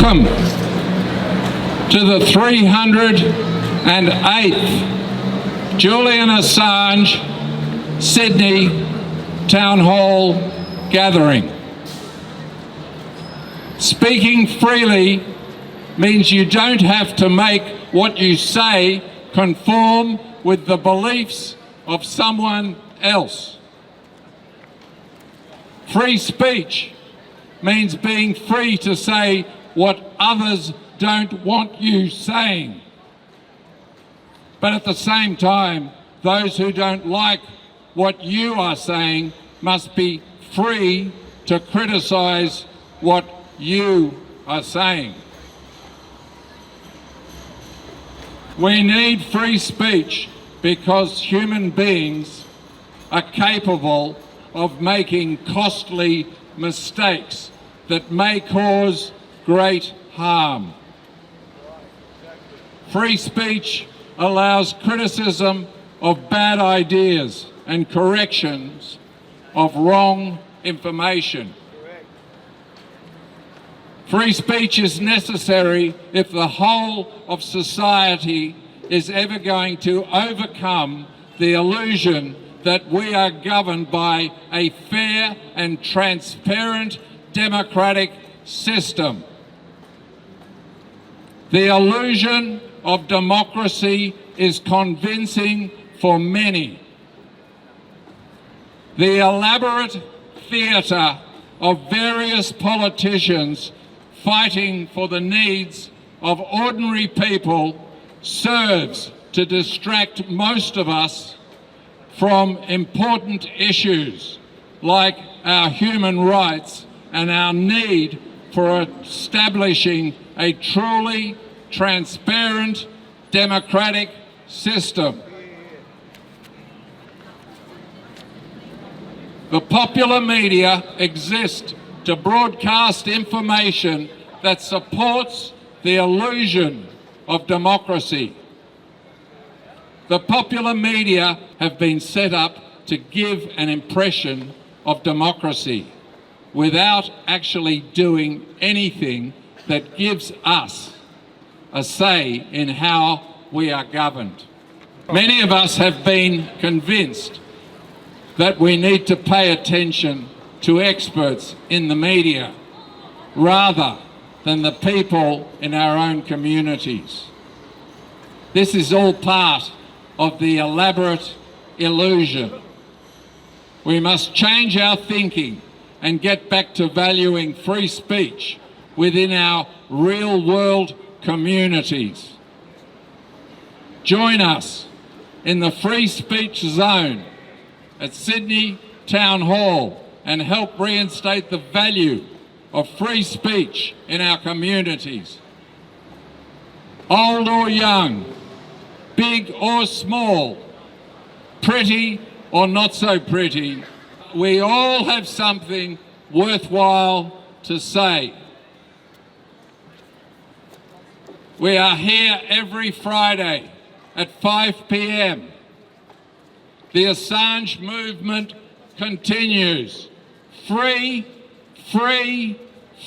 Welcome to the 308th Julian Assange Sydney Town Hall gathering. Speaking freely means you don't have to make what you say conform with the beliefs of someone else. Free speech means being free to say what others don't want you saying. But at the same time, those who don't like what you are saying must be free to criticise what you are saying. We need free speech because human beings are capable of making costly mistakes that may cause great harm. Free speech allows criticism of bad ideas and corrections of wrong information. Free speech is necessary if the whole of society is ever going to overcome the illusion that we are governed by a fair and transparent democratic system. The illusion of democracy is convincing for many. The elaborate theatre of various politicians fighting for the needs of ordinary people serves to distract most of us from important issues like our human rights and our need for establishing a truly transparent democratic system. The popular media exist to broadcast information that supports the illusion of democracy. The popular media have been set up to give an impression of democracy without actually doing anything that gives us a say in how we are governed. Many of us have been convinced that we need to pay attention to experts in the media rather than the people in our own communities. This is all part of the elaborate illusion. We must change our thinking and get back to valuing free speech within our real-world communities. Join us in the Free Speech Zone at Sydney Town Hall and help reinstate the value of free speech in our communities. Old or young, big or small, pretty or not so pretty, we all have something worthwhile to say. We are here every Friday at 5 p.m. The Assange movement continues. Free, free,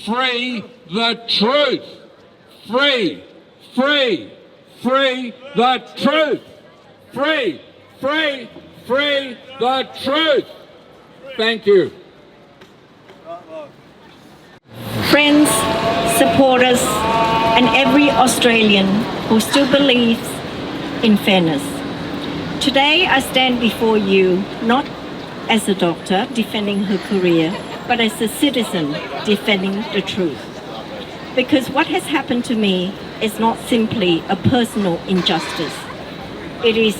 free the truth. Free, free, free the truth. Free, free, free the truth. Thank you. Friends, supporters, and every Australian who still believes in fairness. Today I stand before you not as a doctor defending her career, but as a citizen defending the truth. Because what has happened to me is not simply a personal injustice. It is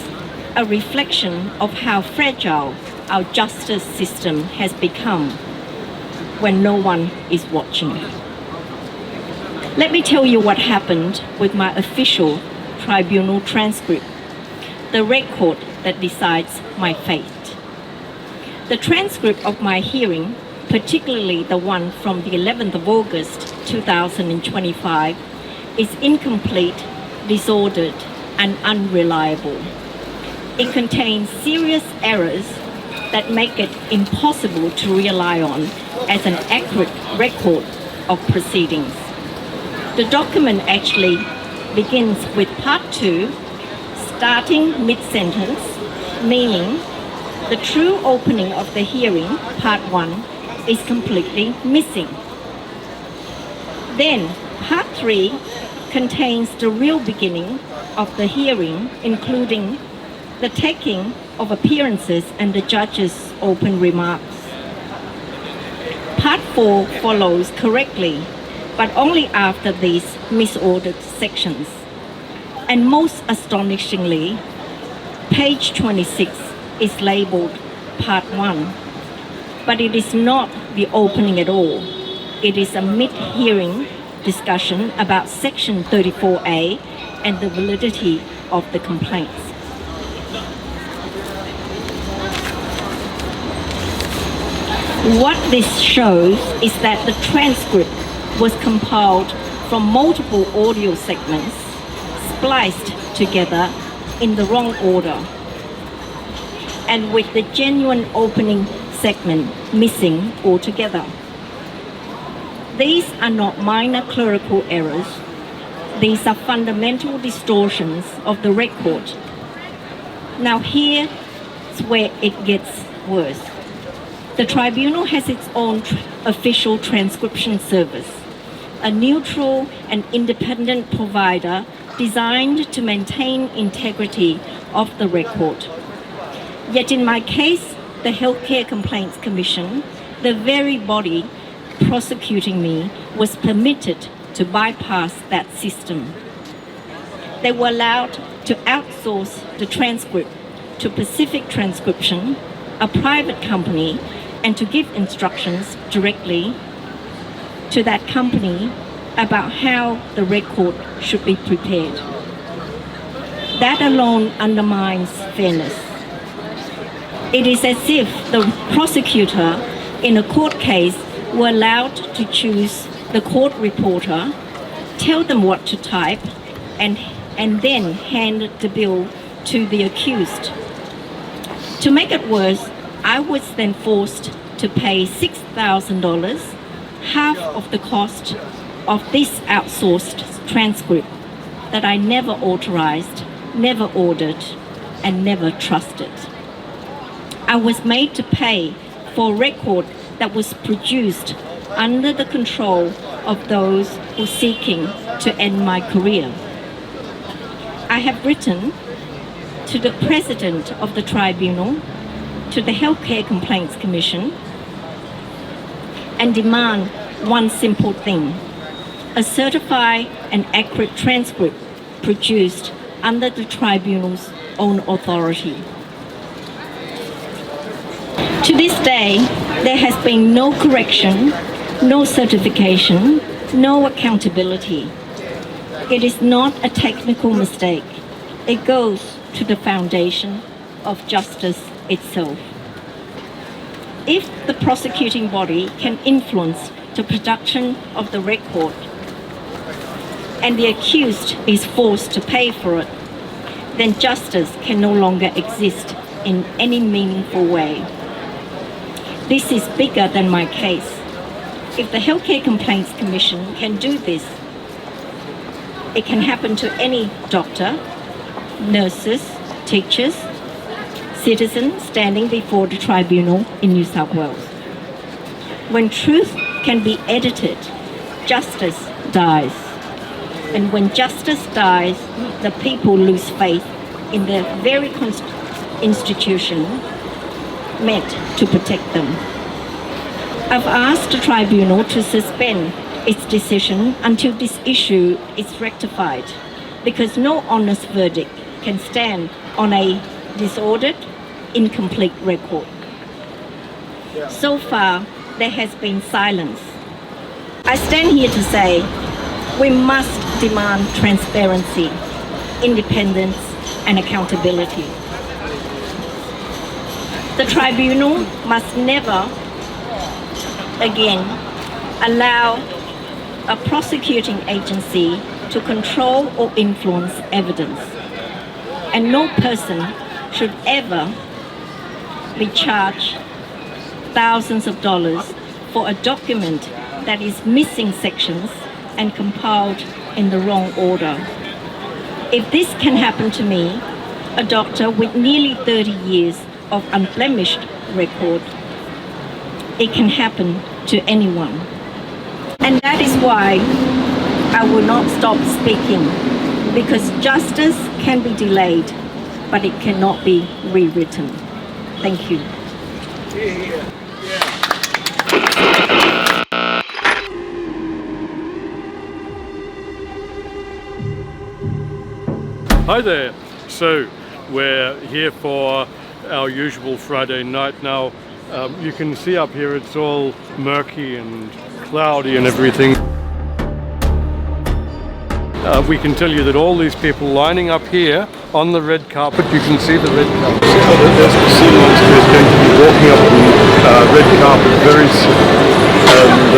a reflection of how fragile our justice system has become when no one is watching. Let me tell you what happened with my official tribunal transcript, the record that decides my fate. The transcript of my hearing, particularly the one from the 11th of August 2025, is incomplete, disordered, and unreliable. It contains serious errors that make it impossible to rely on as an accurate record of proceedings. The document actually begins with part 2, starting mid-sentence, meaning the true opening of the hearing, part 1, is completely missing. Then, part 3 contains the real beginning of the hearing, including the taking of appearances and the judge's open remarks. Part 4 follows correctly, but only after these misordered sections. And most astonishingly, page 26 is labeled Part 1, but it is not the opening at all. It is a mid-hearing discussion about Section 34A and the validity of the complaints. What this shows is that the transcript was compiled from multiple audio segments, spliced together in the wrong order, and with the genuine opening segment missing altogether. These are not minor clerical errors. These are fundamental distortions of the record. Now here's where it gets worse. The tribunal has its own official transcription service, a neutral and independent provider designed to maintain integrity of the record. Yet in my case, the Healthcare Complaints Commission, the very body prosecuting me, was permitted to bypass that system. They were allowed to outsource the transcript to Pacific Transcription, a private company, and to give instructions directly to that company about how the record should be prepared. That alone undermines fairness. It is as if the prosecutor in a court case were allowed to choose the court reporter, tell them what to type, and then hand the bill to the accused. To make it worse, I was then forced to pay $6,000, half of the cost of this outsourced transcript that I never authorized, never ordered, and never trusted. I was made to pay for a record that was produced under the control of those who were seeking to end my career. I have written to the President of the Tribunal, to the Healthcare Complaints Commission, and demand one simple thing: a certified and accurate transcript produced under the Tribunal's own authority. To this day, there has been no correction, no certification, no accountability. It is not a technical mistake. It goes to the foundation of justice itself. If the prosecuting body can influence the production of the record and the accused is forced to pay for it, then justice can no longer exist in any meaningful way. This is bigger than my case. If the Healthcare Complaints Commission can do this, it can happen to any doctor, nurses, teachers, citizens standing before the tribunal in New South Wales. When truth can be edited, justice dies. And when justice dies, the people lose faith in the very institution meant to protect them. I've asked the tribunal to suspend its decision until this issue is rectified, because no honest verdict can stand on a disordered, incomplete record. So far, there has been silence. I stand here to say we must demand transparency, independence, and accountability. The tribunal must never again allow a prosecuting agency to control or influence evidence, and no person should ever be charged thousands of dollars for a document that is missing sections and compiled in the wrong order. If this can happen to me, a doctor with nearly 30 years of unblemished record, it can happen to anyone. And that is why I will not stop speaking, because justice can be delayed, but it cannot be rewritten. Thank you. Hi there. So we're here for our usual Friday night now. You can see up here it's all murky and cloudy and everything. We can tell you that all these people lining up here on the red carpet, you can see the red carpet. There's the sea monster is going to be walking up the red carpet very soon. And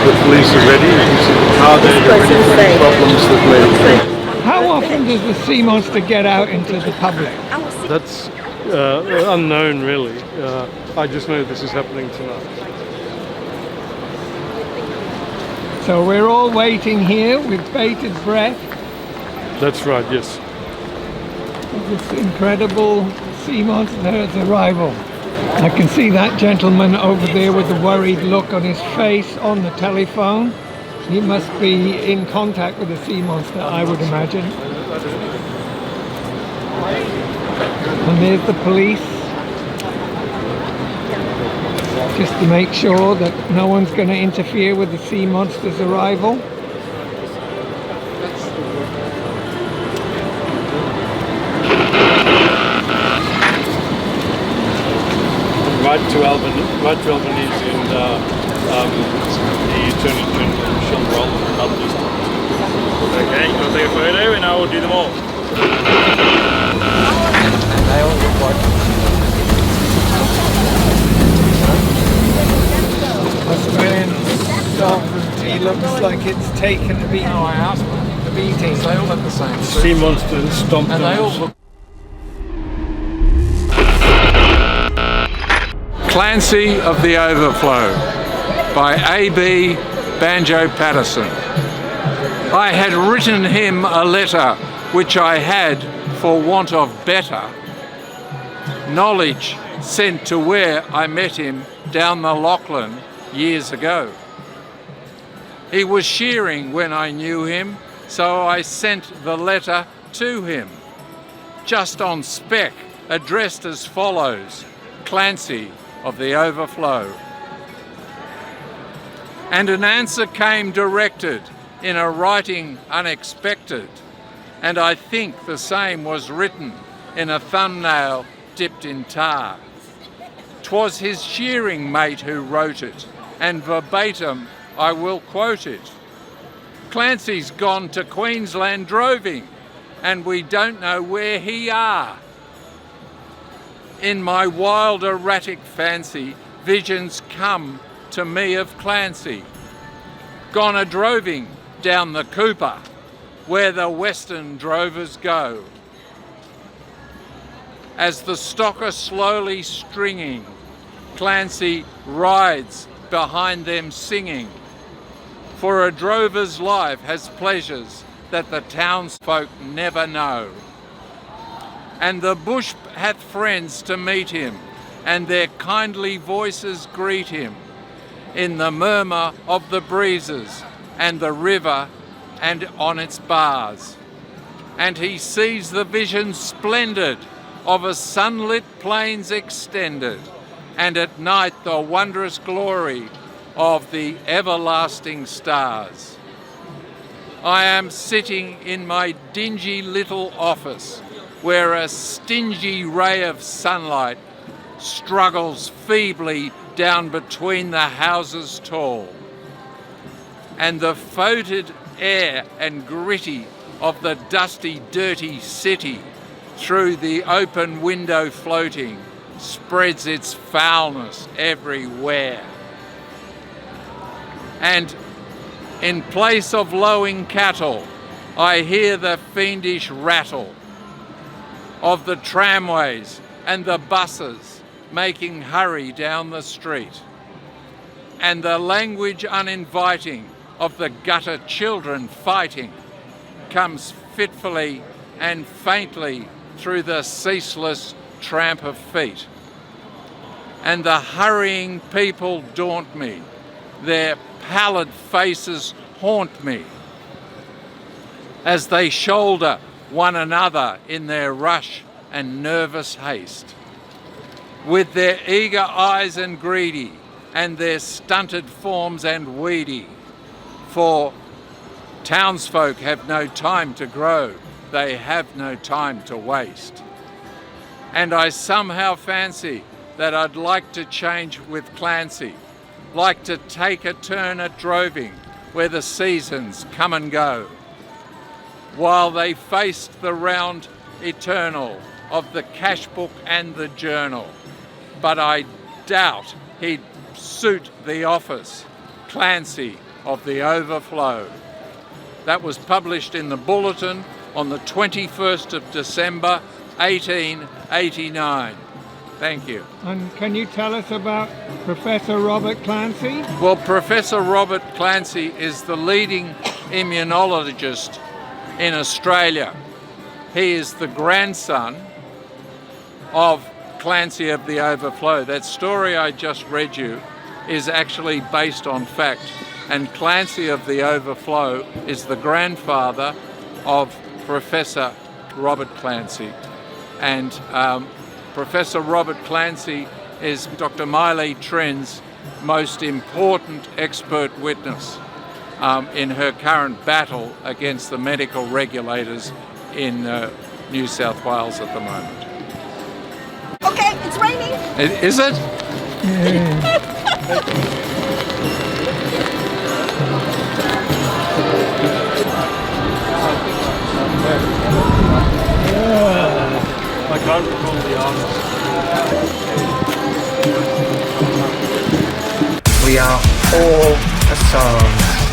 the police are ready. You can see the car there, they're ready for any problems that may occur. How often does the sea monster get out into the public? That's unknown, really. I just know this is happening tonight. So we're all waiting here with bated breath That's right, yes. for this incredible sea monster's arrival. I can see that gentleman over there with a worried look on his face on the telephone. He must be in contact with the sea monster, I would imagine. And there's the police, just to make sure that no one's going to interfere with the sea monster's arrival. Right to Albanese and the Attorney General, Michelle Roll, and others. Okay, you'll take a photo and I will do them all. They all look like Australian sovereignty looks like it's taken a beating. No, I asked them. A beating. They all have the same suit. Sea monster stomped And on they all us. look. Clancy of the Overflow by A.B. Banjo Patterson. I had written him a letter which I had, for want of better, knowledge sent to where I met him down the Lachlan years ago. He was shearing when I knew him, so I sent the letter to him, just on spec, addressed as follows: Clancy of the Overflow. And an answer came directed in a writing unexpected, and I think the same was written in a thumbnail dipped in tar. 'Twas his shearing mate who wrote it, and verbatim I will quote it. Clancy's gone to Queensland droving, and we don't know where he are. In my wild erratic fancy, visions come to me of Clancy, gone a droving down the Cooper, where the western drovers go. As the stock are slowly stringing, Clancy rides behind them singing, for a drover's life has pleasures that the townsfolk never know. And the bush hath friends to meet him, and their kindly voices greet him in the murmur of the breezes and the river and on its bars. And he sees the vision splendid of a sunlit plains extended, and at night the wondrous glory of the everlasting stars. I am sitting in my dingy little office, where a stingy ray of sunlight struggles feebly down between the houses tall, and the foetid air and gritty of the dusty, dirty city through the open window floating spreads its foulness everywhere. And in place of lowing cattle, I hear the fiendish rattle of the tramways and the buses making hurry down the street, and the language uninviting of the gutter children fighting comes fitfully and faintly through the ceaseless tramp of feet. And the hurrying people daunt me, their pallid faces haunt me as they shoulder one another in their rush and nervous haste. With their eager eyes and greedy, and their stunted forms and weedy, for townsfolk have no time to grow, they have no time to waste. And I somehow fancy that I'd like to change with Clancy, like to take a turn at droving where the seasons come and go, while they faced the round eternal of the cash book and the journal. But I doubt he'd suit the office, Clancy of the Overflow. That was published in the Bulletin on the 21st of December 1889. Thank you. And can you tell us about Professor Robert Clancy? Well, Professor Robert Clancy is the leading immunologist in Australia. He is the grandson of Clancy of the Overflow. That story I just read you is actually based on fact, and Clancy of the Overflow is the grandfather of Professor Robert Clancy. And Professor Robert Clancy is Dr. Miley Trenn's most important expert witness in her current battle against the medical regulators in New South Wales at the moment. Okay, it's raining. Is it? I can't recall the artist. We are all Assange.